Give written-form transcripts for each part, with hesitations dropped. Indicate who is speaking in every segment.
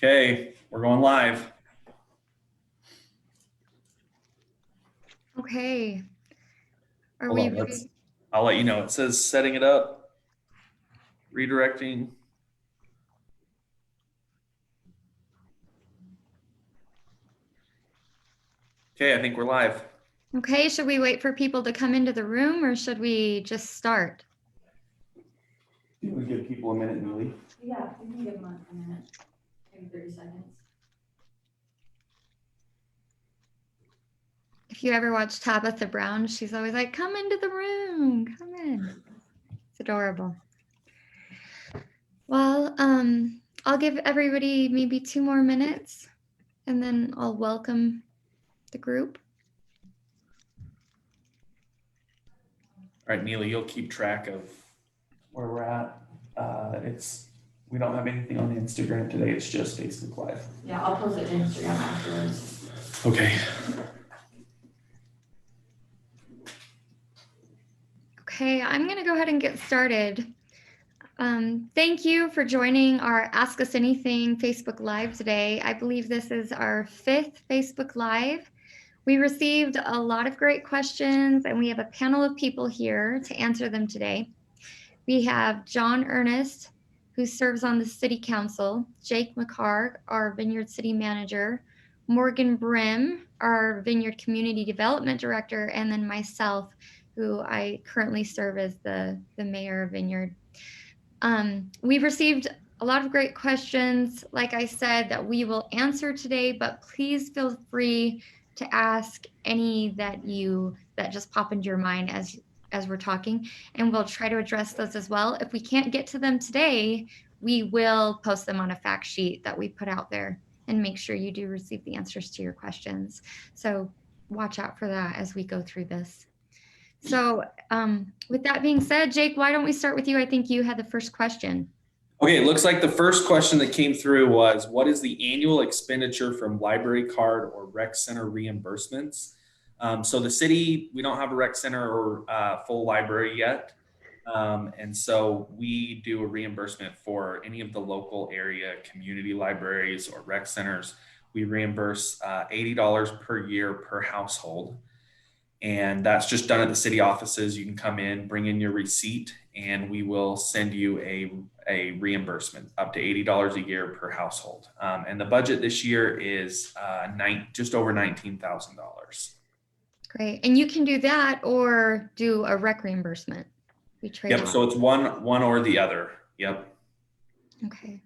Speaker 1: Okay, we're going live.
Speaker 2: Okay. Are
Speaker 1: Hold
Speaker 2: we
Speaker 1: on,
Speaker 2: ready?
Speaker 1: I'll let you know. It says setting it up, redirecting. Okay, I think we're live.
Speaker 2: Okay, should we wait for people to come into the room or should we just start?
Speaker 1: We give people a minute, Newly.
Speaker 3: Yeah, we can give them a minute, maybe 30 seconds.
Speaker 2: If you ever watch Tabitha Brown, she's always like, come into the room, come in. It's adorable. Well, I'll give everybody maybe 2 more minutes and then I'll welcome the group.
Speaker 1: All right, Neely, you'll keep track of where we're at. We don't have anything on the Instagram today. It's just Facebook Live.
Speaker 3: Yeah, I'll post it to Instagram afterwards.
Speaker 1: Okay.
Speaker 2: Okay, I'm gonna go ahead and get started. Thank you for joining our Ask Us Anything Facebook Live today. I believe this is our 5th Facebook Live. We received a lot of great questions and we have a panel of people here to answer them today. We have John Earnest, who serves on the City Council, Jake McHargue, our Vineyard City Manager, Morgan Brim, our Vineyard Community Development Director, and then myself, who I currently serve as the Mayor of Vineyard. We've received a lot of great questions, like I said, that we will answer today, but please feel free to ask any that just pop into your mind as we're talking, and we'll try to address those as well. If we can't get to them today, we will post them on a fact sheet that we put out there and make sure you do receive the answers to your questions. So watch out for that as we go through this. So with that being said, Jake, why don't we start with you? I think you had the first question.
Speaker 1: Okay, it looks like the first question that came through was, what is the annual expenditure from library card or rec center reimbursements? So the city, we don't have a rec center or full library yet. And so we do a reimbursement for any of the local area community libraries or rec centers. We reimburse $80 per year per household. And that's just done at the city offices. You can come in, bring in your receipt, and we will send you a reimbursement up to $80 a year per household. And the budget this year is just over $19,000.
Speaker 2: Great. And you can do that or do a rec reimbursement. We trade
Speaker 1: Yep.
Speaker 2: off.
Speaker 1: So it's one or the other. Yep.
Speaker 2: Okay.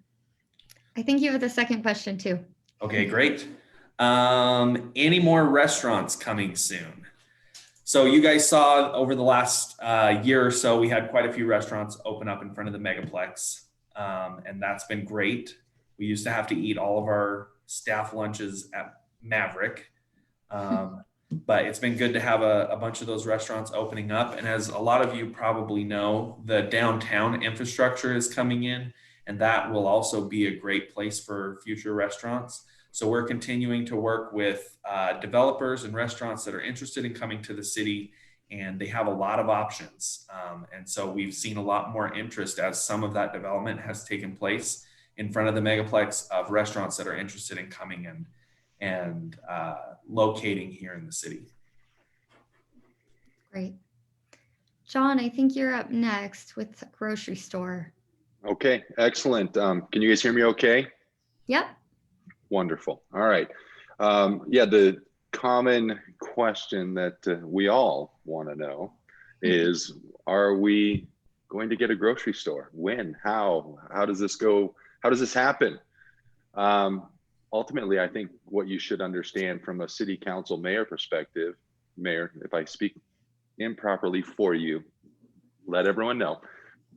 Speaker 2: I think you have the second question too.
Speaker 1: Okay, great. Any more restaurants coming soon? So you guys saw over the last year or so, we had quite a few restaurants open up in front of the Megaplex, and that's been great. We used to have to eat all of our staff lunches at Maverick, but it's been good to have a bunch of those restaurants opening up. And as a lot of you probably know, the downtown infrastructure is coming in, and that will also be a great place for future restaurants. So we're continuing to work with developers and restaurants that are interested in coming to the city, and they have a lot of options. And so we've seen a lot more interest as some of that development has taken place in front of the Megaplex of restaurants that are interested in coming in and locating here in the city.
Speaker 2: Great. John, I think you're up next with grocery store.
Speaker 4: Okay, excellent. Can you guys hear me okay?
Speaker 2: Yep.
Speaker 4: Wonderful. All right. Yeah, the common question that we all want to know is, are we going to get a grocery store? When? How? How does this go? How does this happen? Ultimately, I think what you should understand from a city council mayor perspective, Mayor, if I speak improperly for you, let everyone know.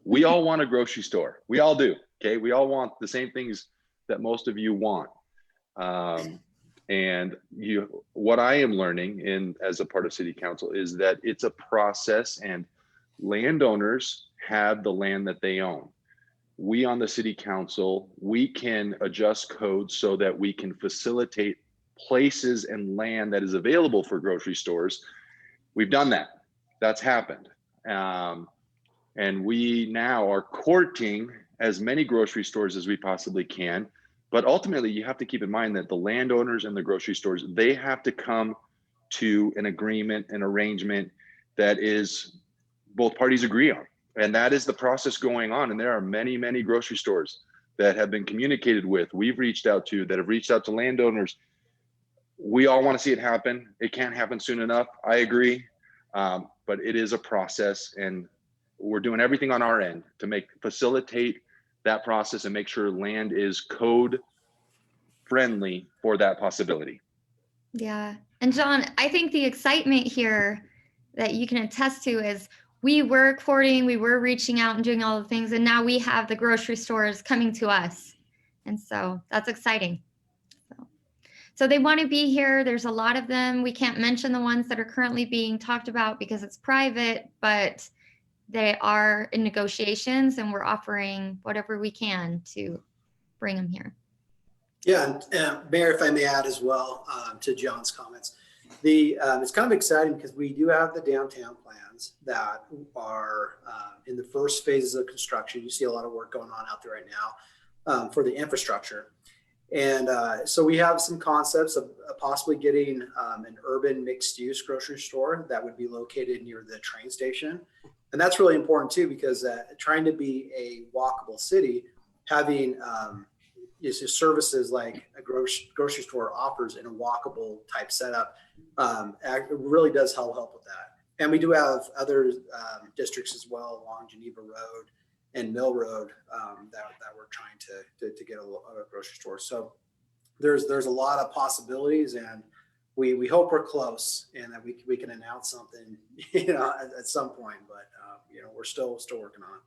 Speaker 4: We all want a grocery store. We all do. Okay. We all want the same things that most of you want. And what I am learning as a part of city council is that it's a process, and landowners have the land that they own. We on the city council, we can adjust codes so that we can facilitate places and land that is available for grocery stores. We've done that. That's happened. And we now are courting as many grocery stores as we possibly can But ultimately, you have to keep in mind that the landowners and the grocery stores, they have to come to an agreement, an arrangement that is both parties agree on. And that is the process going on. And there are many, many grocery stores that have been communicated with, we've reached out to, that have reached out to landowners. We all want to see it happen. It can't happen soon enough. I agree. But it is a process, and we're doing everything on our end to facilitate that process and make sure land is code friendly for that possibility.
Speaker 2: Yeah. And John, I think the excitement here that you can attest to is we were courting, we were reaching out and doing all the things, and now we have the grocery stores coming to us. And so that's exciting. So they want to be here. There's a lot of them. We can't mention the ones that are currently being talked about because it's private, but they are in negotiations, and we're offering whatever we can to bring them here.
Speaker 5: Yeah, and Mayor, if I may add as well to John's comments, it's kind of exciting because we do have the downtown plans that are in the first phases of construction. You see a lot of work going on out there right now for the infrastructure. And so we have some concepts of possibly getting an urban mixed-use grocery store that would be located near the train station. And that's really important too, because trying to be a walkable city, having services like a grocery store offers in a walkable type setup really does help with that. And we do have other districts as well along Geneva Road and Mill Road that we're trying to get a grocery store. So there's a lot of possibilities, and we hope we're close and that we can announce something at some point. But we're still working on it.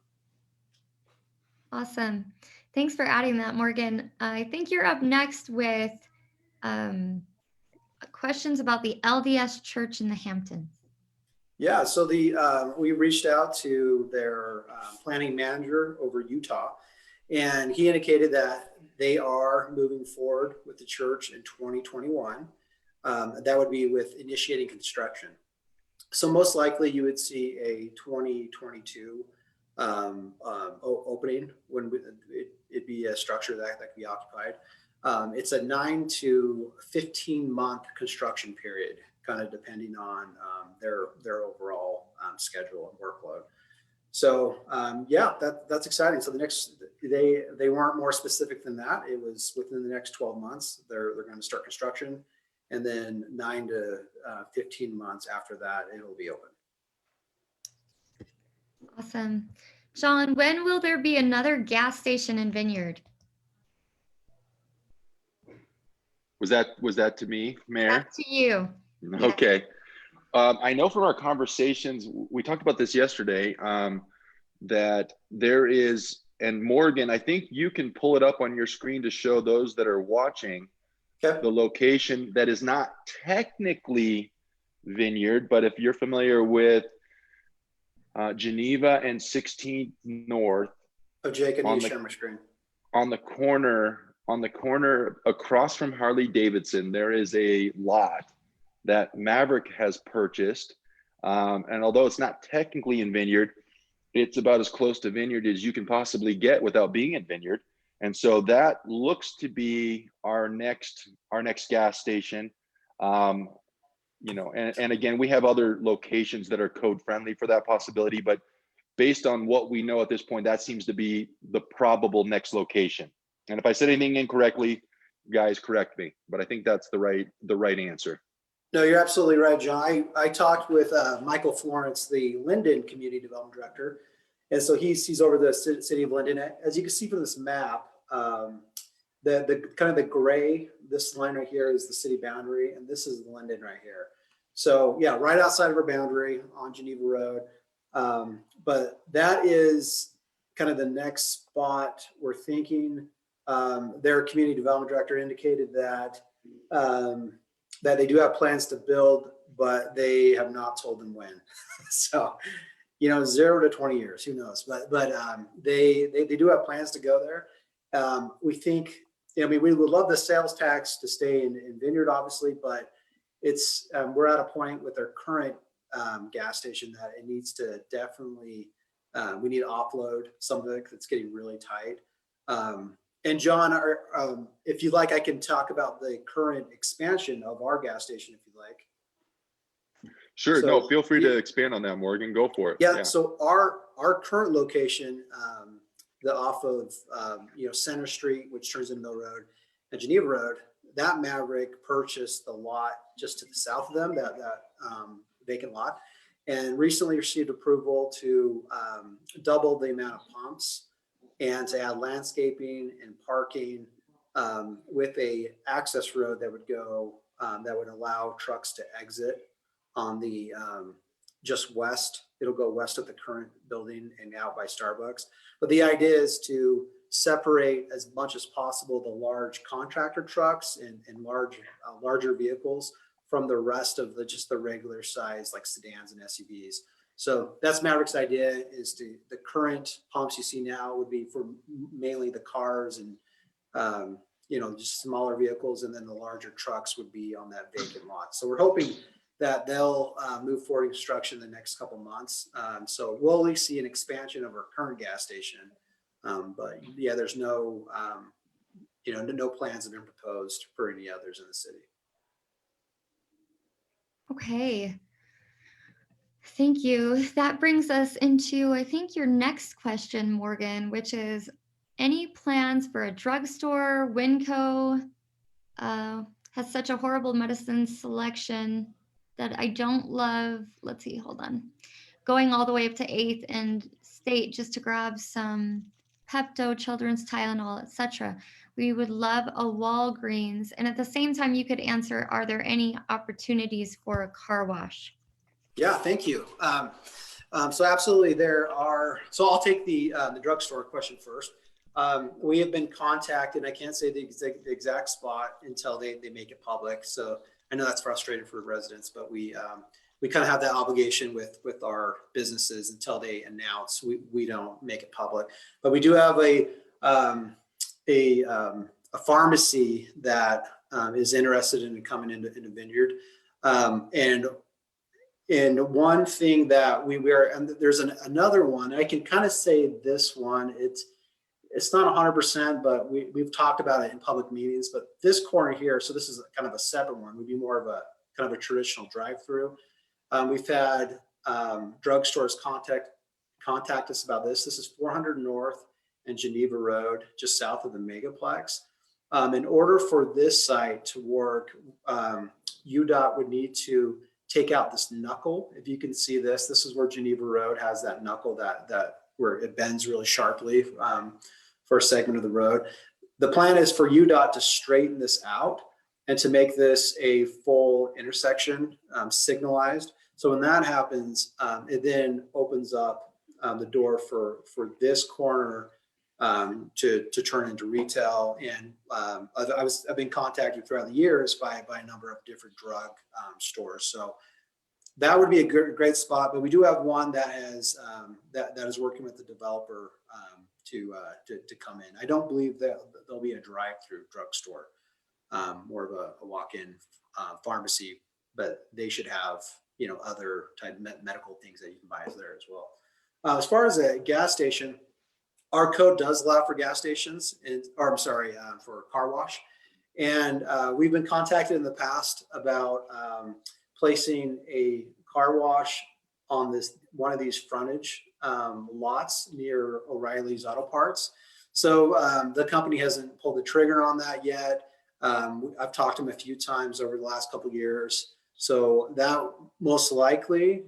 Speaker 2: Awesome. Thanks for adding that, Morgan. I think you're up next with questions about the LDS Church in the Hamptons.
Speaker 5: Yeah, so we reached out to their planning manager over Utah, and he indicated that they are moving forward with the church in 2021. That would be with initiating construction. So most likely you would see a 2022 opening when it'd be a structure that could be occupied. It's a 9 to 15 month construction period, kind of depending on their overall schedule and workload. So that's exciting. So the next, they weren't more specific than that. It was within the next 12 months, they're going to start construction, and then 9 to 15 months after that, it'll be open.
Speaker 2: Awesome. John, when will there be another gas station in Vineyard?
Speaker 4: Was that to me, Mayor?
Speaker 2: That's to you.
Speaker 4: Okay. I know from our conversations, we talked about this yesterday, that there is, and Morgan, I think you can pull it up on your screen to show those that are watching,
Speaker 5: okay,
Speaker 4: the location that is not technically Vineyard, but if you're familiar with Geneva and 16th North.
Speaker 5: Oh, Jake, I need to share my screen. On the
Speaker 4: corner across from Harley Davidson, there is a lot that Maverick has purchased. And although it's not technically in Vineyard, it's about as close to Vineyard as you can possibly get without being in Vineyard. And so that looks to be our next gas station. And again, we have other locations that are code friendly for that possibility, but based on what we know at this point, that seems to be the probable next location. And if I said anything incorrectly, guys, correct me, but I think that's the right answer.
Speaker 5: No, you're absolutely right, John. I talked with Michael Florence, the Linden Community Development Director. And so he's over the city of Linden. As you can see from this map, the kind of the gray, this line right here is the city boundary, and this is Linden right here. So yeah, right outside of our boundary on Geneva Road. But that is kind of the next spot we're thinking. Their community development director indicated that that they do have plans to build, but they have not told them when. So, 0 to 20 years, who knows? But they do have plans to go there. We think, we would love the sales tax to stay in Vineyard, obviously, but it's we're at a point with our current gas station that it needs to definitely we need to offload something that's getting really tight. And John, if you like, I can talk about the current expansion of our gas station if you like.
Speaker 4: Sure.
Speaker 5: So,
Speaker 4: No, feel free
Speaker 5: yeah.
Speaker 4: to expand on that, Morgan. Go for it.
Speaker 5: Yeah. So our current location, the off of Center Street, which turns into Mill Road, and Geneva Road, that Maverick purchased the lot just to the south of them, that vacant lot, and recently received approval to double the amount of pumps and to add landscaping and parking with a access road that would go that would allow trucks to exit on the just west. It'll go west of the current building and out by Starbucks. But the idea is to separate as much as possible the large contractor trucks and larger vehicles from the rest of just the regular size like sedans and SUVs. So that's Maverick's idea, is the current pumps you see now would be for mainly the cars and just smaller vehicles, and then the larger trucks would be on that vacant lot. So we're hoping that they'll move forward in construction in the next couple months. So we'll at least see an expansion of our current gas station. But yeah, there's no plans have been proposed for any others in the city.
Speaker 2: Okay. Thank you. That brings us into, I think, your next question, Morgan, which is any plans for a drugstore? Winco has such a horrible medicine selection that I don't love. Let's see, hold on. Going all the way up to 8th and State just to grab some Pepto, Children's Tylenol, etc. We would love a Walgreens. And at the same time, you could answer, are there any opportunities for a car wash?
Speaker 5: Yeah, thank you. So absolutely there are. So I'll take the drugstore question first. We have been contacted. I can't say the exact spot until they make it public. So I know that's frustrating for residents, but we kind of have that obligation with our businesses until they announce. We don't make it public, but we do have a pharmacy that is interested in coming into Vineyard, and one thing that and there's another one. I can kind of say this one. It's not 100%, but we've talked about it in public meetings. But this corner here, so this is kind of a separate one, would be more of a kind of a traditional drive-through. We've had drugstores contact us about this. This is 400 North and Geneva Road, just south of the Megaplex. In order for this site to work, UDOT would need to take out this knuckle. If you can see this is where Geneva Road has that knuckle that where it bends really sharply for a segment of the road. The plan is for UDOT to straighten this out and to make this a full intersection, signalized. So when that happens, it then opens up the door for this corner to turn into retail. And I've been contacted throughout the years by a number of different drug stores. So that would be a great spot. But we do have one that has that is working with the developer to come in. I don't believe that there'll be a drive-through drugstore, more of a walk-in pharmacy, but they should have other type of medical things that you can buy there as well. As far as a gas station, our code does allow for gas stations, for car wash. And we've been contacted in the past about placing a car wash on one of these frontage lots near O'Reilly's Auto Parts. So the company hasn't pulled the trigger on that yet. I've talked to them a few times over the last couple of years. So that most likely,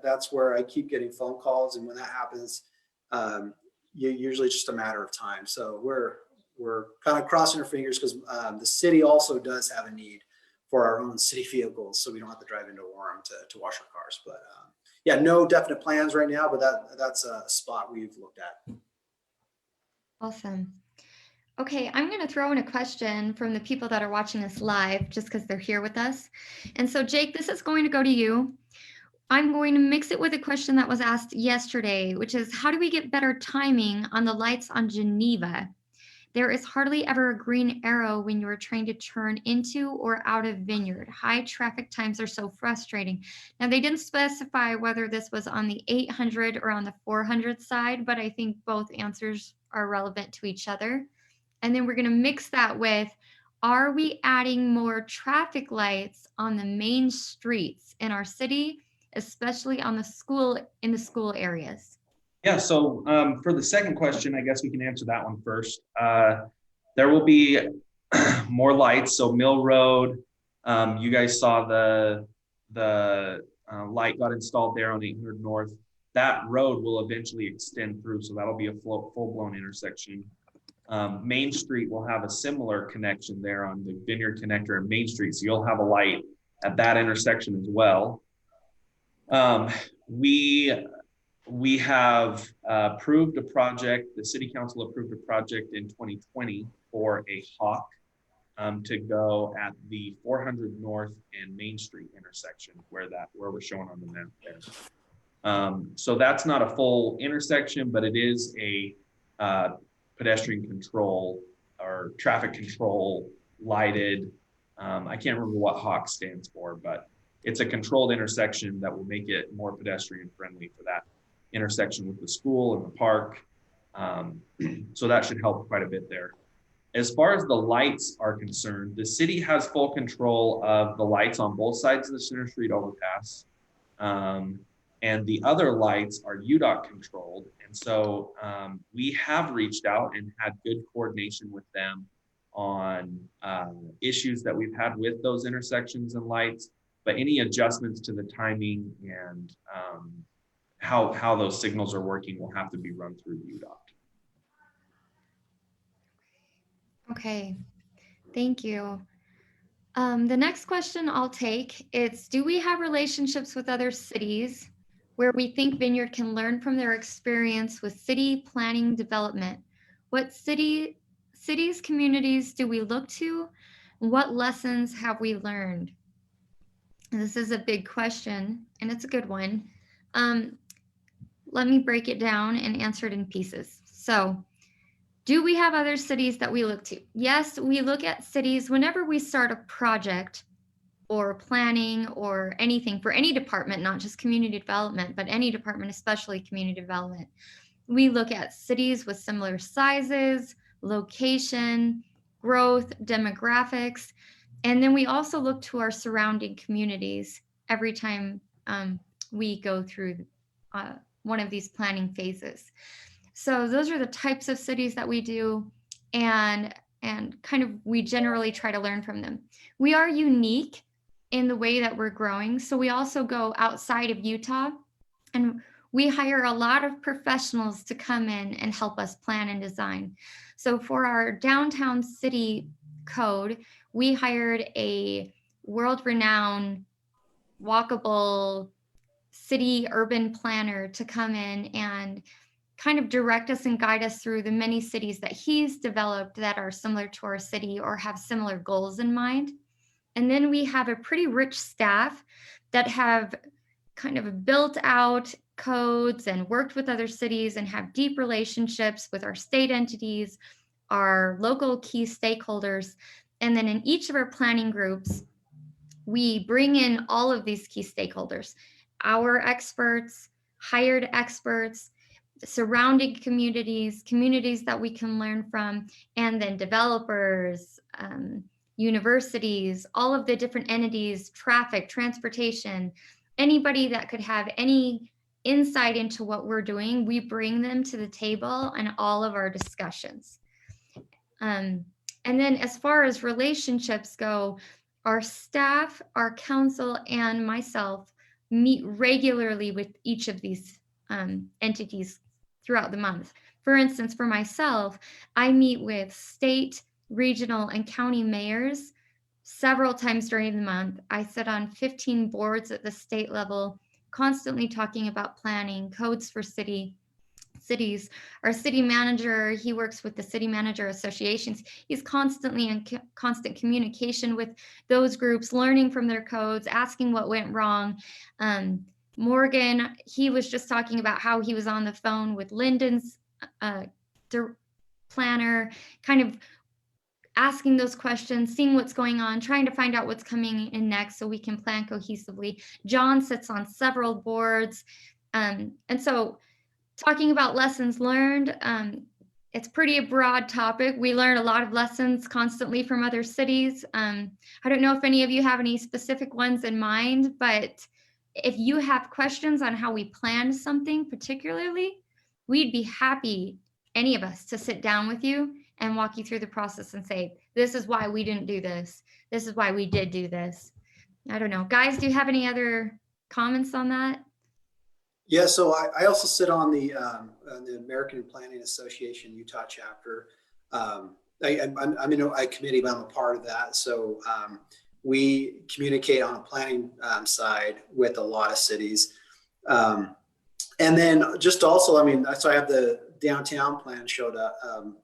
Speaker 5: that's where I keep getting phone calls. And when that happens, usually just a matter of time. So we're kind of crossing our fingers because the city also does have a need for our own city vehicles, so we don't have to drive into Warren to wash our cars. But yeah, no definite plans right now, but that's a spot we've looked at.
Speaker 2: Awesome. Okay, I'm going to throw in a question from the people that are watching us live just because they're here with us. And so, Jake, this is going to go to you. I'm going to mix it with a question that was asked yesterday, which is, how do we get better timing on the lights on Geneva? There is hardly ever a green arrow when you are trying to turn into or out of Vineyard. High traffic times are so frustrating. Now, they didn't specify whether this was on the 800 or on the 400 side, but I think both answers are relevant to each other. And then we're going to mix that with, are we adding more traffic lights on the main streets in our city, especially on the school areas?
Speaker 1: Yeah, so for the second question, I guess we can answer that one first. There will be more lights. So Mill Road, you guys saw the light got installed there on 800 North. That road will eventually extend through, so that'll be a full-blown intersection. Main Street will have a similar connection there on the Vineyard connector and Main Street, so you'll have a light at that intersection as well. We have approved a project, the city council approved a project in 2020 for a hawk to go at the 400 North and Main Street intersection where we're showing on the map there. So that's not a full intersection, but it is a pedestrian control or traffic control lighted. I can't remember what hawk stands for, but it's a controlled intersection that will make it more pedestrian friendly for that intersection with the school and the park. So that should help quite a bit there. As far as the lights are concerned, the city has full control of the lights on both sides of the Center Street overpass. And the other lights are UDOT controlled. And so we have reached out and had good coordination with them on issues that we've had with those intersections and lights, but any adjustments to the timing and how those signals are working will have to be run through UDOT.
Speaker 2: Okay, thank you. The next question I'll take is, do we have relationships with other cities where we think Vineyard can learn from their experience with city planning development? What cities, communities do we look to? What lessons have we learned? And this is a big question, and it's a good one. Let me break it down and answer it in pieces. So, do we have other cities that we look to? Yes, we look at cities whenever we start a project or planning or anything for any department, not just community development, but any department, especially community development. We look at cities with similar sizes, location, growth, demographics, and then we also look to our surrounding communities every time we go through one of these planning phases. So those are the types of cities that we do, and kind of we generally try to learn from them. We are unique in the way that we're growing. So we also go outside of Utah, and we hire a lot of professionals to come in and help us plan and design. So for our downtown city code, we hired a world-renowned walkable city urban planner to come in and kind of direct us and guide us through the many cities that he's developed that are similar to our city or have similar goals in mind. And then we have a pretty rich staff that have kind of built out codes and worked with other cities and have deep relationships with our state entities, our local key stakeholders. And then in each of our planning groups, we bring in all of these key stakeholders, our experts, hired experts, surrounding communities that we can learn from, and then developers, universities, all of the different entities, traffic, transportation, anybody that could have any insight into what we're doing, we bring them to the table in all of our discussions. And then as far as relationships go, our staff, our council, and myself meet regularly with each of these entities throughout the month. For instance, for myself, I meet with state, regional, and county mayors several times during the month. I sit on 15 boards at the state level, constantly talking about planning, codes for cities. Our city manager, he works with the city manager associations. He's constantly in constant communication with those groups, learning from their codes, asking what went wrong. Morgan, he was just talking about how he was on the phone with Lyndon's planner, kind of asking those questions, seeing what's going on, trying to find out what's coming in next so we can plan cohesively. John sits on several boards. And so talking about lessons learned, it's pretty a broad topic. We learn a lot of lessons constantly from other cities. I don't know if any of you have any specific ones in mind, but if you have questions on how we planned something particularly, we'd be happy, any of us, to sit down with you and walk you through the process and say, this is why we didn't do this. This is why we did do this. I don't know. Guys, do you have any other comments on that?
Speaker 5: Yeah, so I also sit on the American Planning Association Utah chapter. I'm in a committee, but I'm a part of that. So we communicate on a planning side with a lot of cities. And then just also, I mean, so I have the downtown plan showed up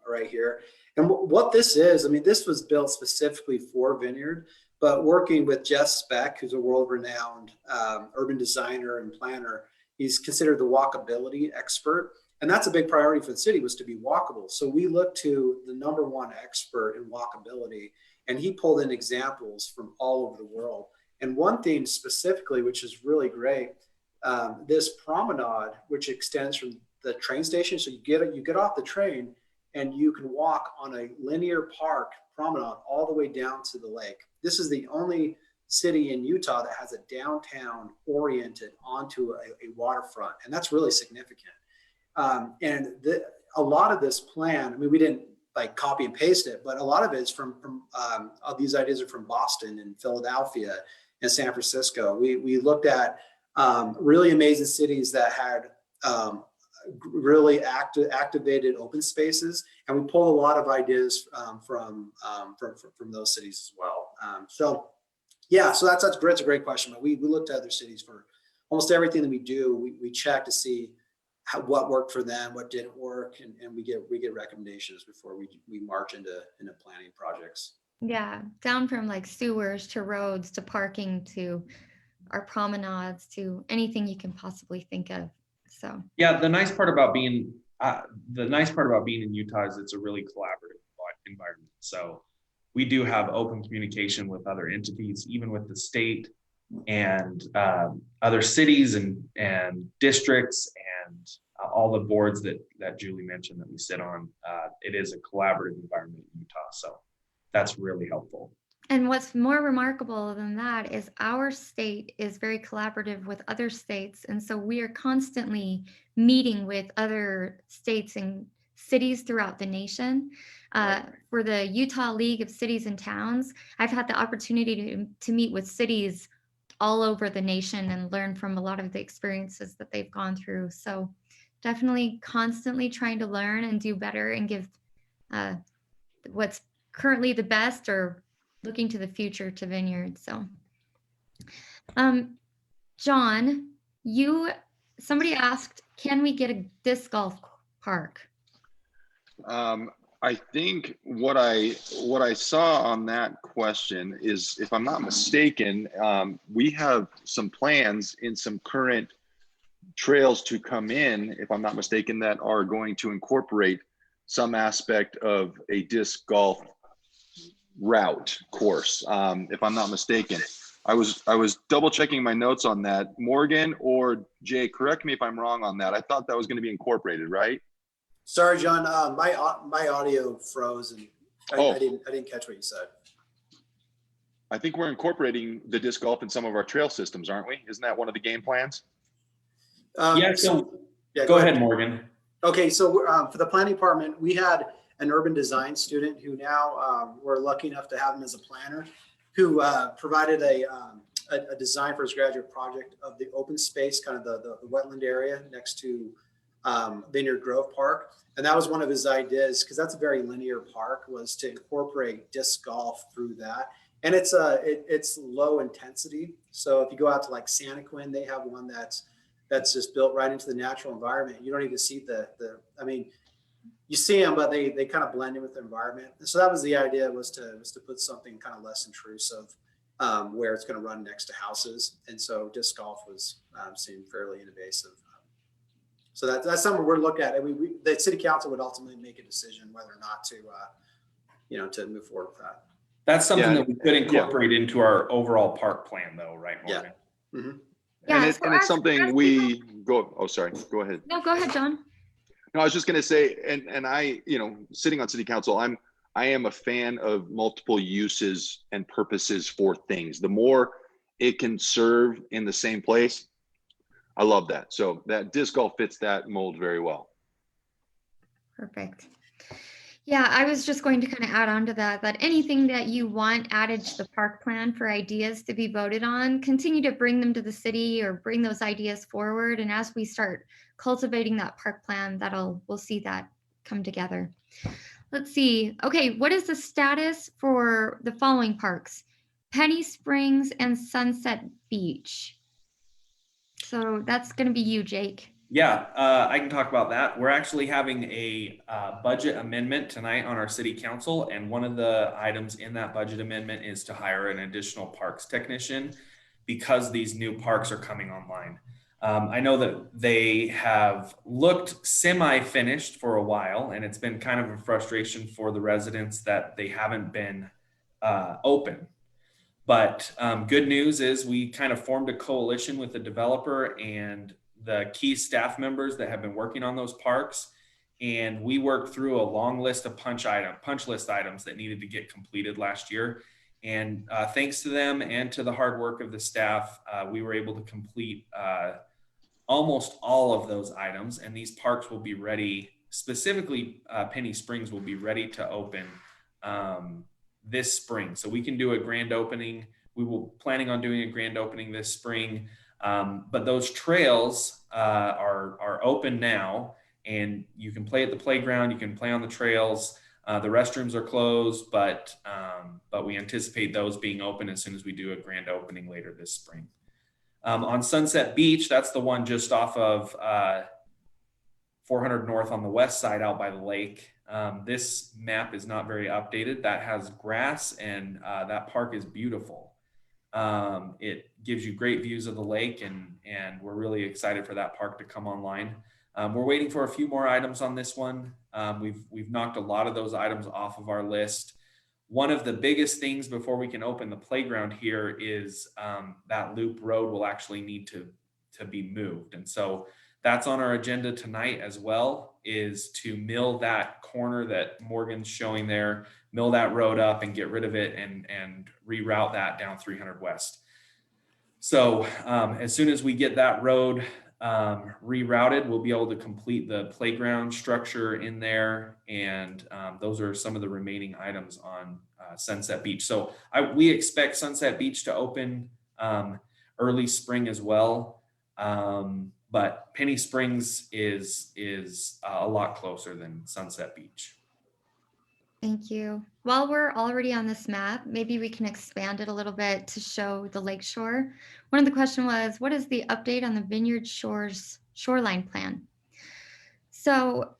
Speaker 5: right here. And what this is, I mean, this was built specifically for Vineyard, but working with Jeff Speck, who's a world-renowned urban designer and planner. He's considered the walkability expert, and that's a big priority for the city, was to be walkable. So we looked to the #1 expert in walkability, and he pulled in examples from all over the world. And one thing specifically, which is really great, this promenade, which extends from the train station. So you get off the train and you can walk on a linear park promenade all the way down to the lake. This is the only city in Utah that has a downtown oriented onto a waterfront, and that's really significant. And a lot of this plan, I mean, we didn't like copy and paste it, but a lot of it is from these ideas are from Boston and Philadelphia and San Francisco. We looked at really amazing cities that had really activated open spaces, and we pulled a lot of ideas from those cities as well. Yeah, so that's great. It's a great question. But we looked at other cities for almost everything that we do. We check to see what worked for them, what didn't work, and we get recommendations before we march into planning projects.
Speaker 2: Yeah, down from like sewers to roads to parking to our promenades to anything you can possibly think of. So
Speaker 1: yeah, the nice part about being in Utah is it's a really collaborative environment. So we do have open communication with other entities, even with the state and other cities and districts and all the boards that Julie mentioned that we sit on. It is a collaborative environment in Utah, so that's really helpful.
Speaker 2: And what's more remarkable than that is our state is very collaborative with other states. And so we are constantly meeting with other states and cities throughout the nation. For the Utah League of Cities and Towns, I've had the opportunity to meet with cities all over the nation and learn from a lot of the experiences that they've gone through. So definitely constantly trying to learn and do better and give what's currently the best or looking to the future to Vineyard. So John, somebody asked, can we get a disc golf park?
Speaker 4: I think what I saw on that question is, if I'm not mistaken, we have some plans in some current trails to come in, if I'm not mistaken, that are going to incorporate some aspect of a disc golf route course, if I'm not mistaken. I was double checking my notes on that. Morgan or Jay, correct me if I'm wrong on that. I thought that was going to be incorporated, right?
Speaker 5: Sorry, John. My audio froze, and I didn't catch what you said.
Speaker 4: I think we're incorporating the disc golf in some of our trail systems, aren't we? Isn't that one of the game plans?
Speaker 1: Yeah. Go ahead, Morgan.
Speaker 5: Okay, so for the planning department, we had an urban design student who now we're lucky enough to have him as a planner, who provided a design for his graduate project of the open space, kind of the wetland area next to Vineyard Grove Park. And that was one of his ideas, because that's a very linear park, was to incorporate disc golf through that. And it's low intensity. So if you go out to like Santaquin, they have one that's just built right into the natural environment. You don't even see I mean, you see them, but they kind of blend in with the environment. And so that was the idea, was to put something kind of less intrusive, where it's going to run next to houses. And so disc golf was seemed fairly innovative. So that's something we're looking at. And the city council would ultimately make a decision whether or not to move forward with that.
Speaker 1: That's something that we could incorporate into our overall park plan, though, right, Morgan?
Speaker 5: Yeah. Mm-hmm.
Speaker 2: Yeah,
Speaker 4: and it's something we go. Oh, sorry. Go ahead.
Speaker 2: No, go ahead, John.
Speaker 4: No, I was just going to say, and I, sitting on city council, I am a fan of multiple uses and purposes for things. The more it can serve in the same place, I love that. So that disc golf fits that mold very well.
Speaker 2: Perfect. Yeah, I was just going to kind of add on to that anything that you want added to the park plan for ideas to be voted on, continue to bring them to the city or bring those ideas forward. And as we start cultivating that park plan, we'll see that come together. Let's see. Okay, what is the status for the following parks? Penny Springs and Sunset Beach. So that's going to be you, Jake.
Speaker 1: Yeah, I can talk about that. We're actually having a budget amendment tonight on our city council, and one of the items in that budget amendment is to hire an additional parks technician because these new parks are coming online. I know that they have looked semi-finished for a while, and it's been kind of a frustration for the residents that they haven't been open. But good news is we kind of formed a coalition with the developer and the key staff members that have been working on those parks. And we worked through a long list of punch list items that needed to get completed last year. And thanks to them and to the hard work of the staff, we were able to complete almost all of those items. And these parks will be ready, specifically Penny Springs will be ready to open this spring. So we can do a grand opening. We were planning on doing a grand opening this spring. But those trails are open now, and you can play at the playground. You can play on the trails. The restrooms are closed, but we anticipate those being open as soon as we do a grand opening later this spring. On Sunset Beach, that's the one just off of 400 North on the west side out by the lake. This map is not very updated. That has grass, and that park is beautiful. It gives you great views of the lake, and we're really excited for that park to come online. We're waiting for a few more items on this one. We've knocked a lot of those items off of our list. One of the biggest things before we can open the playground here is that loop road will actually need to be moved. And so that's on our agenda tonight as well, is to mill that corner that Morgan's showing there, mill that road up and get rid of it and reroute that down 300 West. So as soon as we get that road rerouted, we'll be able to complete the playground structure in there. And those are some of the remaining items on Sunset Beach. So we expect Sunset Beach to open early spring as well. But Penny Springs is a lot closer than Sunset Beach.
Speaker 2: Thank you. While we're already on this map, maybe we can expand it a little bit to show the lakeshore. One of the questions was, what is the update on the Vineyard Shores shoreline plan? So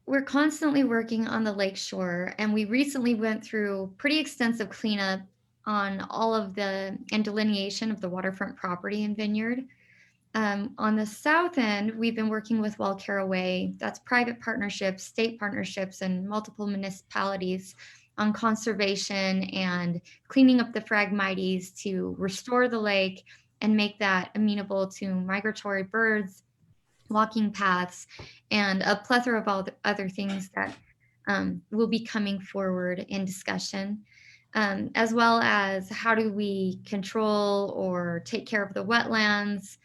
Speaker 2: we're constantly working on the lakeshore, and we recently went through pretty extensive cleanup on all of and delineation of the waterfront property in Vineyard. On the south end, we've been working with Well Caraway, that's private partnerships, state partnerships, and multiple municipalities on conservation and cleaning up the phragmites to restore the lake and make that amenable to migratory birds, walking paths, and a plethora of all the other things that will be coming forward in discussion. As well as how do we control or take care of the wetlands,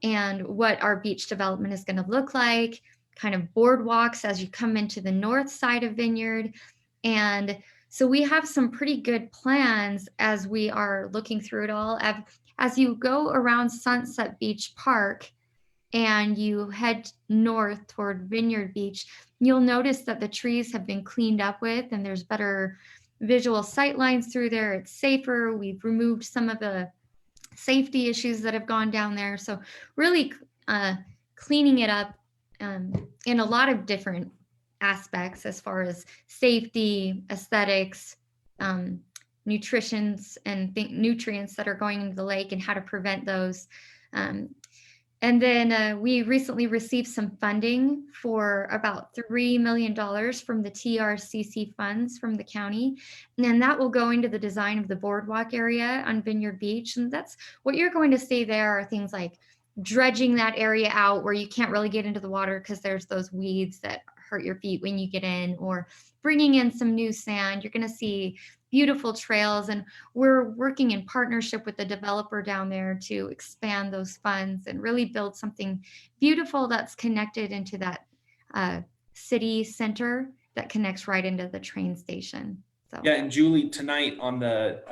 Speaker 2: and what our beach development is going to look like, kind of boardwalks as you come into the north side of Vineyard. And so we have some pretty good plans as we are looking through it all. As you go around Sunset Beach Park and you head north toward Vineyard Beach, you'll notice that the trees have been cleaned up with, and there's better visual sight lines through there. It's safer. We've removed some of the safety issues that have gone down there. So really cleaning it up in a lot of different aspects as far as safety, aesthetics, nutrients that are going into the lake and how to prevent those. And then we recently received some funding for about $3 million from the TRCC funds from the county. And then that will go into the design of the boardwalk area on Vineyard Beach. And that's what you're going to see there are things like dredging that area out where you can't really get into the water because there's those weeds that hurt your feet when you get in, or bringing in some new sand. You're going to see beautiful trails, and we're working in partnership with the developer down there to expand those funds and really build something beautiful that's connected into that city center that connects right into the train station. So
Speaker 1: Yeah, and Julie, tonight on the,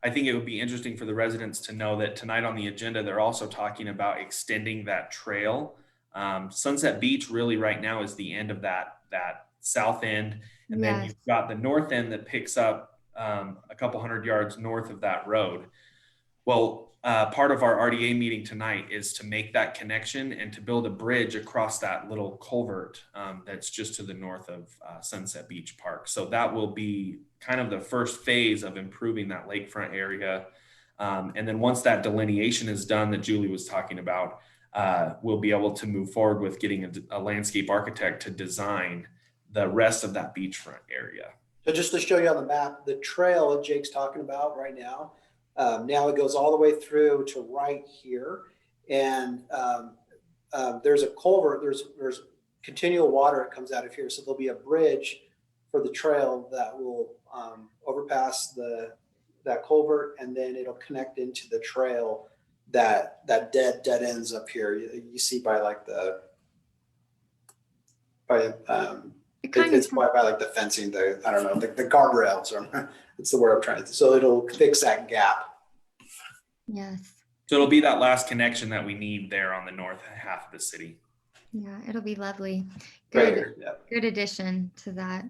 Speaker 1: I think it would be interesting for the residents to know that tonight on the agenda, they're also talking about extending that trail. Sunset Beach really right now is the end of that south end. And then
Speaker 2: yes.
Speaker 1: you've got the north end that picks up a couple hundred yards north of that road. Well, part of our RDA meeting tonight is to make that connection and to build a bridge across that little culvert that's just to the north of Sunset Beach Park. So that will be kind of the first phase of improving that lakefront area. And then once that delineation is done that Julie was talking about, we'll be able to move forward with getting a landscape architect to design the rest of that beachfront area.
Speaker 5: So just to show you on the map, the trail that Jake's talking about right now, now it goes all the way through to right here. And there's a culvert, there's continual water that comes out of here. So there'll be a bridge for the trail that will overpass that culvert, and then it'll connect into the trail that dead ends up here. You see by like it's by like the fencing, I don't know, the guardrails, or it's the word I'm trying to. So it'll fix that gap.
Speaker 2: Yes.
Speaker 1: So it'll be that last connection that we need there on the north half of the city.
Speaker 2: Yeah, it'll be lovely.
Speaker 5: Right
Speaker 2: Good,
Speaker 5: here, yeah.
Speaker 2: good addition to that.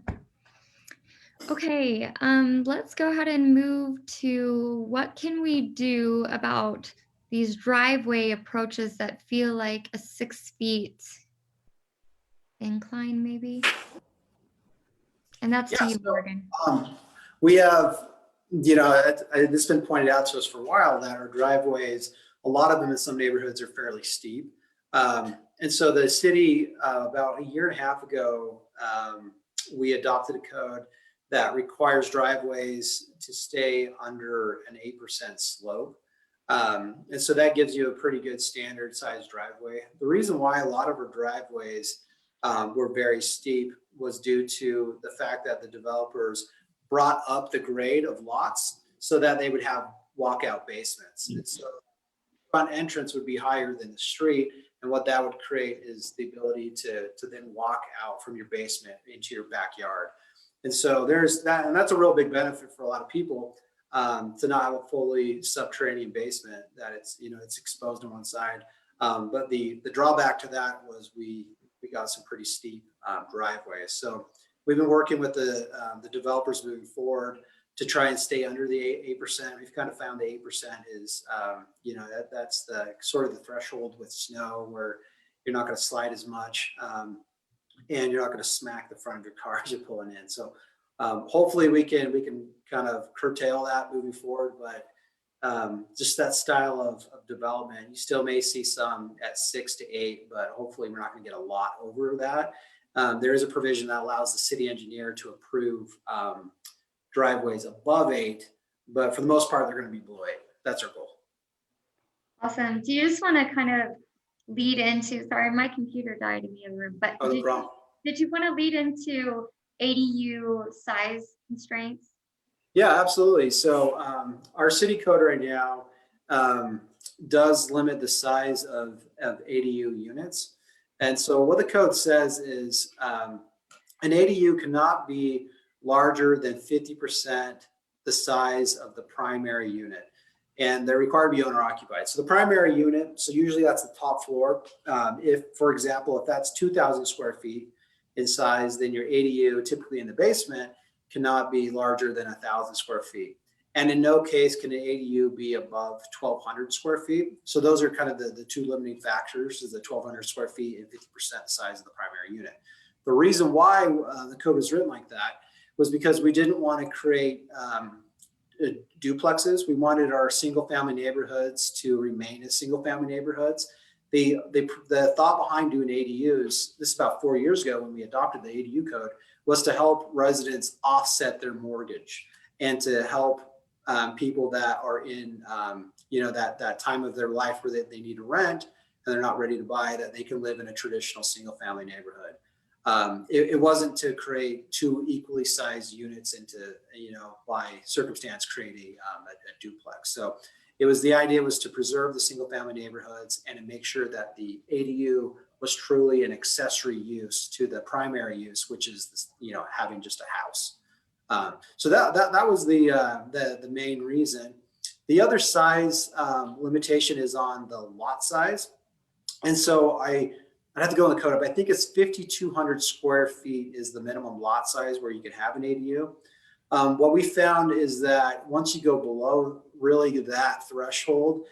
Speaker 2: Okay, let's go ahead and move to what can we do about these driveway approaches that feel like a 6 feet incline, maybe? And that's to you, Morgan.
Speaker 5: We have, it's been pointed out to us for a while that our driveways, a lot of them in some neighborhoods are fairly steep. And so the city, about a year and a half ago, we adopted a code that requires driveways to stay under an 8% slope. And so that gives you a pretty good standard size driveway. The reason why a lot of our driveways were very steep was due to the fact that the developers brought up the grade of lots so that they would have walkout basements. And so front entrance would be higher than the street. And what that would create is the ability to then walk out from your basement into your backyard. And so there's that, and that's a real big benefit for a lot of people, to not have a fully subterranean basement that it's exposed on one side. But the drawback to that was we got some pretty steep driveways. So we've been working with the developers moving forward to try and stay under the 8%. We've kind of found the 8% is, that's the sort of the threshold with snow where you're not going to slide as much, and you're not going to smack the front of your car as you're pulling in. So hopefully we can kind of curtail that moving forward, but just that style of development, you still may see some at 6 to 8, but hopefully we're not going to get a lot over that. There is a provision that allows the city engineer to approve driveways above 8, but for the most part, they're going to be below 8. That's our goal.
Speaker 2: Awesome. Do you just want to kind of lead into, sorry, my computer died in the other room, but
Speaker 5: No problem.
Speaker 2: did you want to lead into ADU size constraints?
Speaker 5: Yeah, absolutely. So our city code right now does limit the size of ADU units. And so what the code says is an ADU cannot be larger than 50% the size of the primary unit. And they're required to be owner occupied. So the primary unit, so usually that's the top floor. If, for example, if that's 2,000 square feet in size, then your ADU typically in the basement cannot be larger than 1,000 square feet. And in no case can an ADU be above 1,200 square feet. So those are kind of the two limiting factors, is the 1,200 square feet and 50% the size of the primary unit. The reason why the code was written like that was because we didn't want to create duplexes. We wanted our single family neighborhoods to remain as single family neighborhoods. The thought behind doing ADUs, this is about 4 years ago when we adopted the ADU code, was to help residents offset their mortgage and to help people that are in, that time of their life where they need to rent and they're not ready to buy, that they can live in a traditional single family neighborhood. It wasn't to create two equally sized units and to, by circumstance create a duplex. So the idea was to preserve the single family neighborhoods and to make sure that the ADU was truly an accessory use to the primary use, which is, having just a house. So that was the main reason. The other size limitation is on the lot size. And so I'd have to go in the code, but I think it's 5,200 square feet is the minimum lot size where you can have an ADU. What we found is that once you go below really that threshold,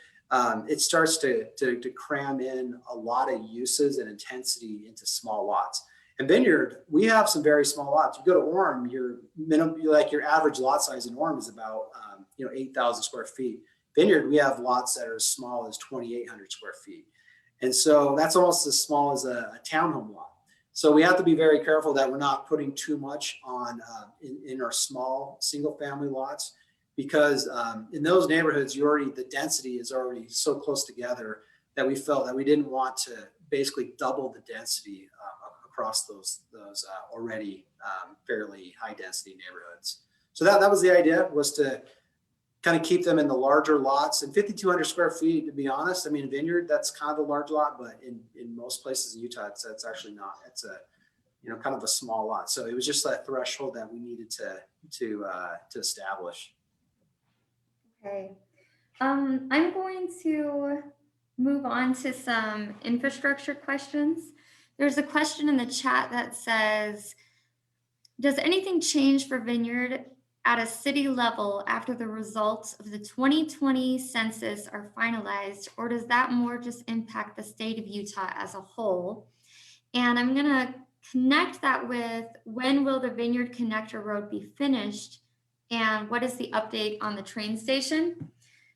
Speaker 5: it starts to cram in a lot of uses and intensity into small lots. And Vineyard, we have some very small lots. You go to Orem, your average lot size in Orem is about 8,000 square feet. Vineyard, we have lots that are as small as 2,800 square feet. And so that's almost as small as a townhome lot. So we have to be very careful that we're not putting too much on in our small single family lots, because in those neighborhoods, the density is already so close together that we felt that we didn't want to basically double the density across those already fairly high density neighborhoods. So that was the idea, was to kind of keep them in the larger lots. And 5,200 square feet, to be honest, I mean, Vineyard, that's kind of a large lot, but in most places in Utah, it's actually not. It's a kind of a small lot. So it was just that threshold that we needed to establish.
Speaker 2: Okay. I'm going to move on to some infrastructure questions. There's a question in the chat that says, does anything change for Vineyard at a city level after the results of the 2020 census are finalized, or does that more just impact the state of Utah as a whole? And I'm going to connect that with, when will the Vineyard Connector Road be finished? And what is the update on the train station?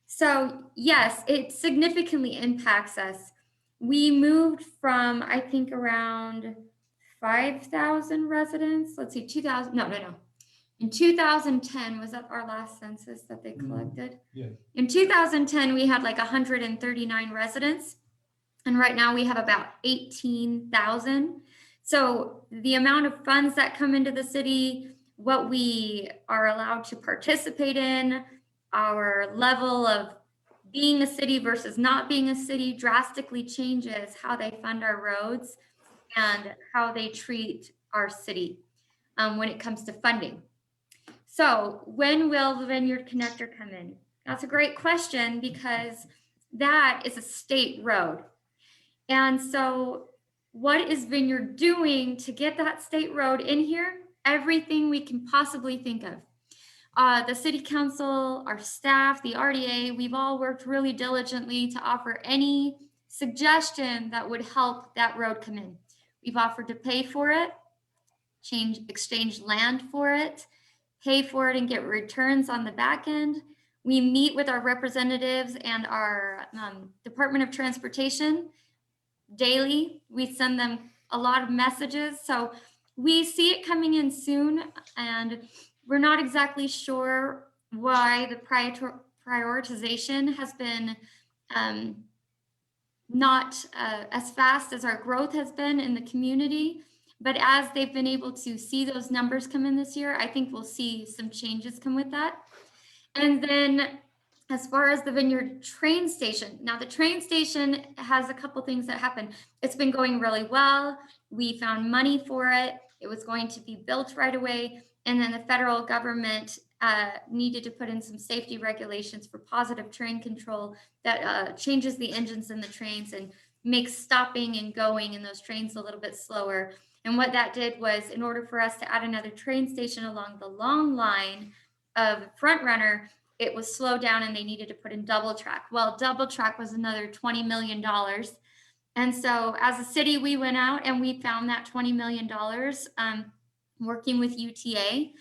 Speaker 2: So yes, it significantly impacts us. We moved from, I think, around 5,000 residents. Let's see, 2,000, no. In 2010, was that our last census that they collected?
Speaker 6: Yeah.
Speaker 2: In 2010, we had like 139 residents. And right now we have about 18,000. So the amount of funds that come into the city, what we are allowed to participate in, our level of being a city versus not being a city drastically changes how they fund our roads and how they treat our city when it comes to funding. So when will the Vineyard Connector come in? That's a great question, because that is a state road. And so what is Vineyard doing to get that state road in here? Everything we can possibly think of. The city council, our staff, the RDA, we've all worked really diligently to offer any suggestion that would help that road come in. We've offered to pay for it, exchange land for it, pay for it and get returns on the back end. We meet with our representatives and our Department of Transportation daily. We send them a lot of messages. So we see it coming in soon, and we're not exactly sure why the prioritization has been not as fast as our growth has been in the community. But as they've been able to see those numbers come in this year, I think we'll see some changes come with that. And then as far as the Vineyard train station, now the train station has a couple things that happen. It's been going really well. We found money for it. It was going to be built right away. And then the federal government needed to put in some safety regulations for positive train control that changes the engines in the trains and makes stopping and going in those trains a little bit slower. And what that did was, in order for us to add another train station along the long line of Front Runner, it was slowed down and they needed to put in double track. Well, double track was another $20 million. And so as a city, we went out and we found that $20 million working with UTA.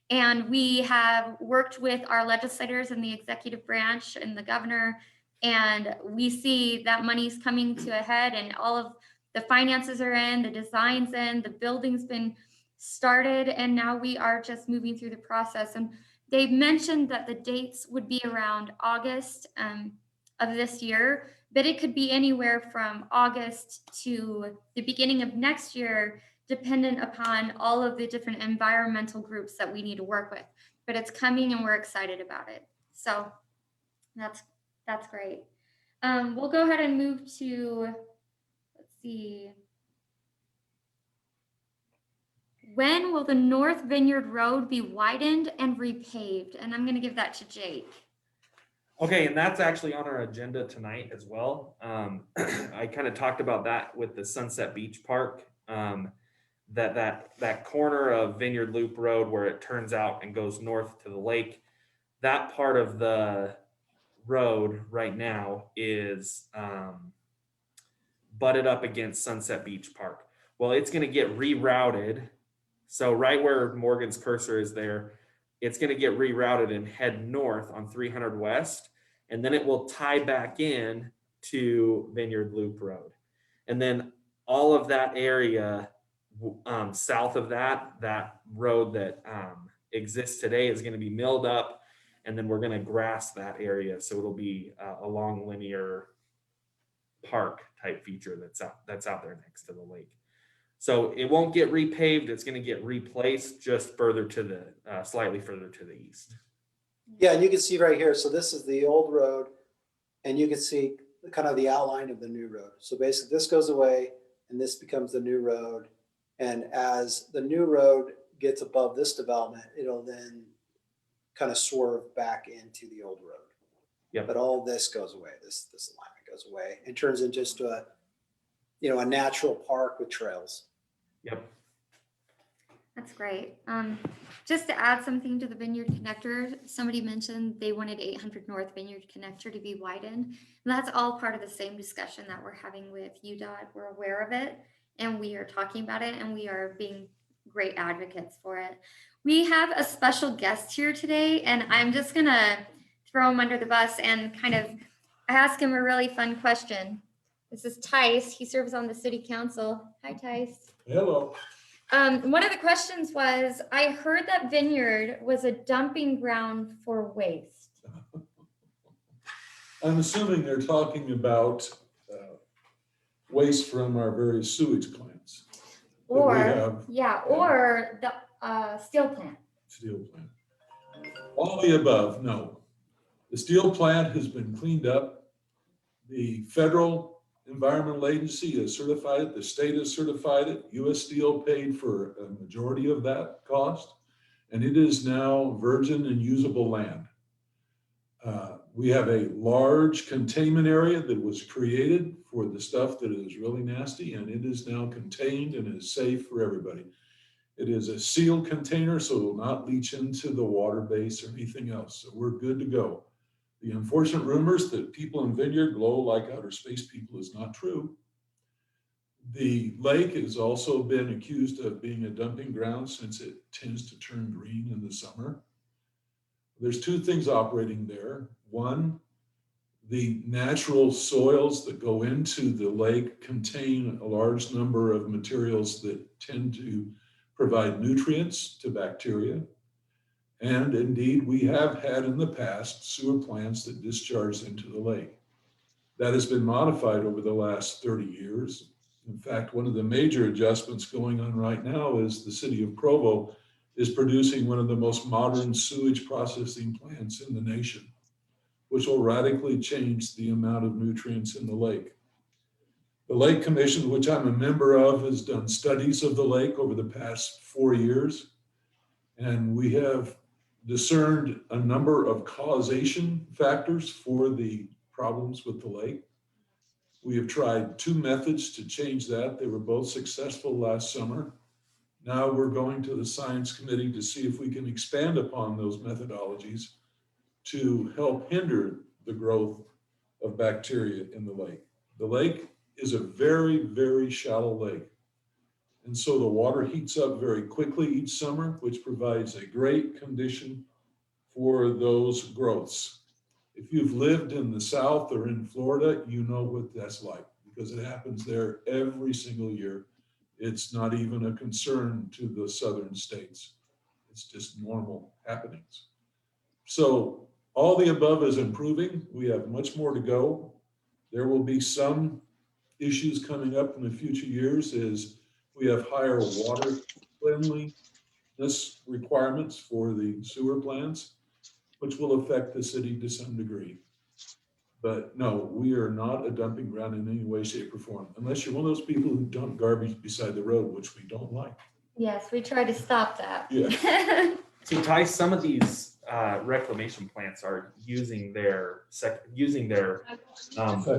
Speaker 2: And we have worked with our legislators in the executive branch and the governor. And we see that money's coming to a head, and all of the finances are in, the design's in, the building's been started, and now we are just moving through the process. And they mentioned that the dates would be around August of this year, but it could be anywhere from August to the beginning of next year, dependent upon all of the different environmental groups that we need to work with. But it's coming and we're excited about it. So that's great. We'll go ahead and move to, let's see. When will the North Vineyard Road be widened and repaved? And I'm going to give that to Jake.
Speaker 1: Okay, and that's actually on our agenda tonight as well. I kind of talked about that with the Sunset Beach Park. That corner of Vineyard Loop Road where it turns out and goes north to the lake, that part of the road right now is butted up against Sunset Beach Park. Well, it's going to get rerouted. So right where Morgan's cursor is there, it's going to get rerouted and head north on 300 West, and then it will tie back in to Vineyard Loop Road. And then all of that area south of that road that exists today is going to be milled up, and then we're going to grass that area. So it'll be a long linear park type feature that's out there next to the lake. So it won't get repaved. It's going to get replaced just further to the, slightly further to the east.
Speaker 5: Yeah, and you can see right here, so this is the old road, and you can see kind of the outline of the new road. So basically this goes away and this becomes the new road. And as the new road gets above this development, it'll then kind of swerve back into the old road.
Speaker 1: Yep.
Speaker 5: But all this goes away. This alignment goes away and turns into just a natural park with trails.
Speaker 1: Yep.
Speaker 2: That's great. Just to add something to the Vineyard Connector, somebody mentioned they wanted 800 North Vineyard Connector to be widened. And that's all part of the same discussion that we're having with UDOT. We're aware of it and we are talking about it and we are being great advocates for it. We have a special guest here today and I'm just gonna throw him under the bus and kind of ask him a really fun question. This is Tice. He serves on the city council. Hi, Tice.
Speaker 6: Hello.
Speaker 2: One of the questions was, I heard that Vineyard was a dumping ground for waste.
Speaker 6: I'm assuming they're talking about waste from our various sewage plants.
Speaker 2: Or,
Speaker 6: we have,
Speaker 2: or the steel plant.
Speaker 6: steel plant. All the above, no. The steel plant has been cleaned up. The federal environmental agency has certified it. The state has certified it. U.S. Steel paid for a majority of that cost. And it is now virgin and usable land. We have a large containment area that was created for the stuff that is really nasty, and it is now contained and is safe for everybody. It is a sealed container, so it will not leach into the water base or anything else. So we're good to go. The unfortunate rumors that people in Vineyard glow like outer space people is not true. The lake has also been accused of being a dumping ground since it tends to turn green in the summer. There's two things operating there. One, the natural soils that go into the lake contain a large number of materials that tend to provide nutrients to bacteria. And indeed, we have had in the past sewer plants that discharge into the lake. That has been modified over the last 30 years. In fact, one of the major adjustments going on right now is the city of Provo is producing one of the most modern sewage processing plants in the nation, which will radically change the amount of nutrients in the lake. The Lake Commission, which I'm a member of, has done studies of the lake over the past 4 years, and we have discerned a number of causation factors for the problems with the lake. We have tried two methods to change that. They were both successful last summer. Now we're going to the science committee to see if we can expand upon those methodologies to help hinder the growth of bacteria in the lake. The lake is a very, very shallow lake. And so the water heats up very quickly each summer, which provides a great condition for those growths. If you've lived in the South or in Florida, you know what that's like because it happens there every single year. It's not even a concern to the southern states. It's just normal happenings. So all the above is improving. We have much more to go. There will be some issues coming up in the future years as we have higher water cleanliness requirements for the sewer plants, which will affect the city to some degree. But no, we are not a dumping ground in any way, shape, or form, unless you're one of those people who dump garbage beside the road, which we don't like.
Speaker 2: Yes, we try to stop that.
Speaker 6: Yeah.
Speaker 1: So Ty, some of these reclamation plants are using their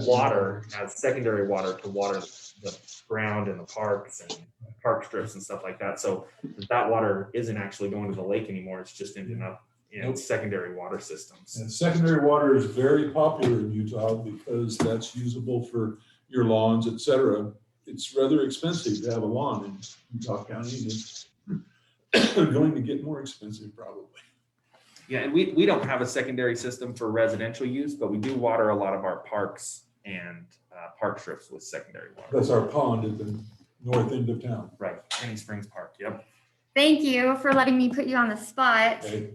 Speaker 1: water as secondary water to water the ground and the parks and park strips and stuff like that. So that water isn't actually going to the lake anymore. It's just ending up in
Speaker 6: Nope.
Speaker 1: secondary water systems.
Speaker 6: And secondary water is very popular in Utah because that's usable for your lawns, et cetera. It's rather expensive to have a lawn in Utah County, and it's going to get more expensive probably.
Speaker 1: Yeah, and we don't have a secondary system for residential use, but we do water a lot of our parks and park strips with secondary water.
Speaker 6: That's our pond at the north end of town.
Speaker 1: Right, Penny Springs Park, yep.
Speaker 2: Thank you for letting me put you on the spot.
Speaker 6: Okay.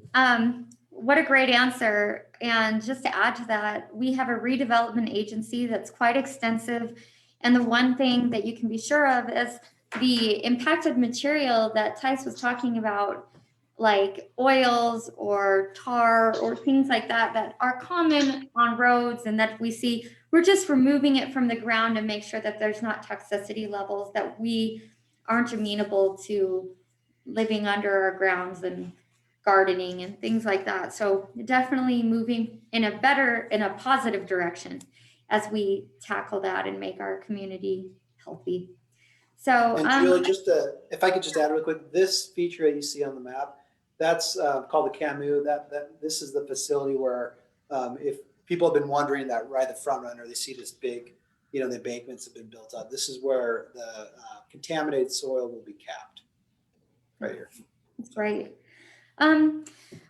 Speaker 2: What a great answer. And just to add to that, we have a redevelopment agency that's quite extensive. And the one thing that you can be sure of is the impacted material that Tice was talking about, like oils or tar or things like that, that are common on roads and that we see. We're just removing it from the ground to make sure that there's not toxicity levels, that we aren't amenable to living under our grounds and gardening and things like that. So definitely moving in a positive direction as we tackle that and make our community healthy. So,
Speaker 5: And Julie, if I could just add real quick, this feature that you see on the map, that's called the CAMU. This is the facility where if people have been wondering that right at the front runner, they see this big, the embankments have been built up. This is where the contaminated soil will be capped. Right here.
Speaker 2: that's great.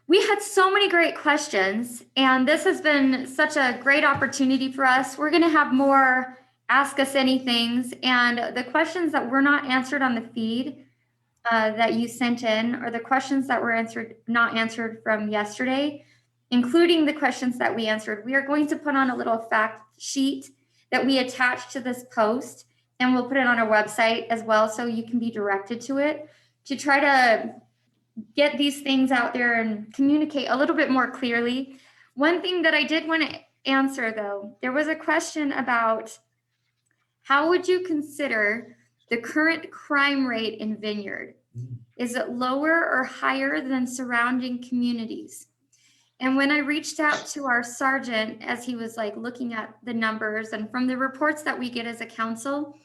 Speaker 2: We had so many great questions, and this has been such a great opportunity for us. We're going to have more Ask Us Anythings, and the questions that were not answered on the feed that you sent in, or the questions that were not answered from yesterday, including the questions that we answered, we are going to put on a little fact sheet that we attach to this post, and we'll put it on our website as well, so you can be directed to it to try to get these things out there and communicate a little bit more clearly. One thing that I did want to answer, though, there was a question about how would you consider the current crime rate in Vineyard? Is it lower or higher than surrounding communities? And when I reached out to our sergeant, as he was like looking at the numbers and from the reports that we get as a council,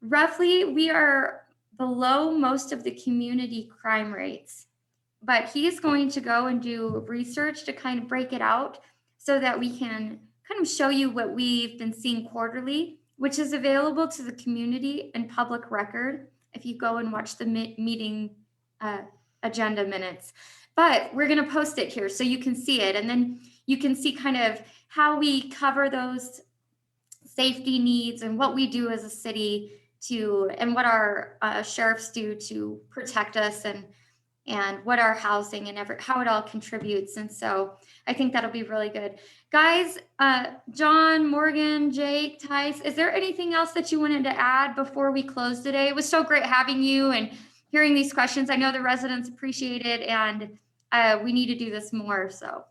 Speaker 2: roughly we are below most of the community crime rates, but he's going to go and do research to kind of break it out so that we can kind of show you what we've been seeing quarterly, which is available to the community and public record if you go and watch the meeting agenda minutes. But we're going to post it here so you can see it, and then you can see kind of how we cover those safety needs and what we do as a city and what our sheriffs do to protect us, and what our housing and how it all contributes. And so I think that'll be really good. Guys, John, Morgan, Jake, Tice, is there anything else that you wanted to add before we close today? It was so great having you and hearing these questions. I know the residents appreciate it, and we need to do this more. So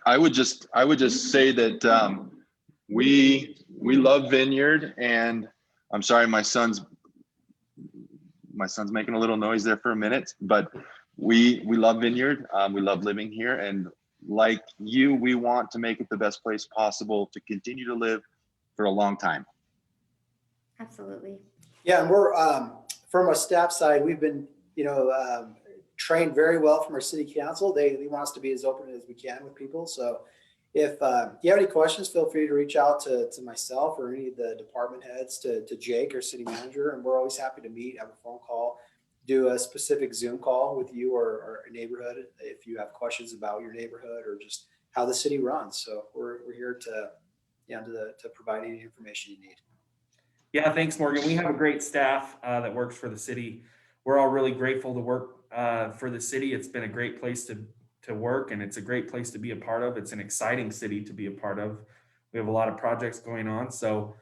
Speaker 4: I would just say that we love Vineyard, and I'm sorry, my son's making a little noise there for a minute, but we love Vineyard. We love living here, and like you, we want to make it the best place possible to continue to live for a long time.
Speaker 2: absolutely.
Speaker 5: Yeah, and we're from a staff side, we've been trained very well from our city council. They want us to be as open as we can with people. So if you have any questions, feel free to reach out to myself or any of the department heads, to Jake, our city manager, and we're always happy to meet, have a phone call, do a specific Zoom call with you or a neighborhood if you have questions about your neighborhood or just how the city runs. So we're here to provide any information you need.
Speaker 1: Yeah, thanks, Morgan. We have a great staff that works for the city. We're all really grateful to work for the city. It's been a great place to work, and it's a great place to be a part of. It's an exciting city to be a part of. We have a lot of projects going on, so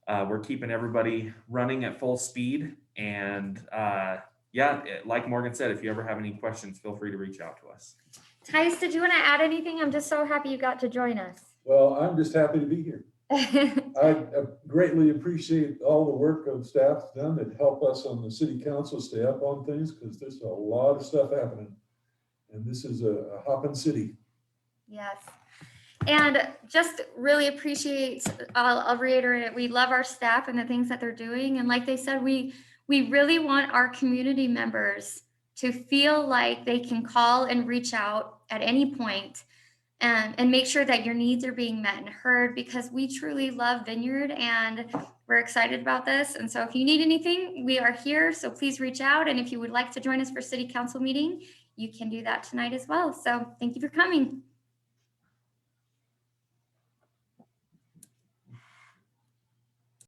Speaker 1: we're keeping everybody running at full speed. And like Morgan said, if you ever have any questions, feel free to reach out to us.
Speaker 2: Tice, did you want to add anything? I'm just so happy you got to join us.
Speaker 6: Well, I'm just happy to be here. I greatly appreciate all the work of staff done that help us on the city council stay up on things, because there's a lot of stuff happening. And this is a hopping city.
Speaker 2: Yes. And just really appreciate, I'll reiterate it, we love our staff and the things that they're doing. And like they said, we really want our community members to feel like they can call and reach out at any point, and make sure that your needs are being met and heard, because we truly love Vineyard and we're excited about this. And so if you need anything, we are here. So please reach out. And if you would like to join us for city council meeting, you can do that tonight as well. So thank you for coming.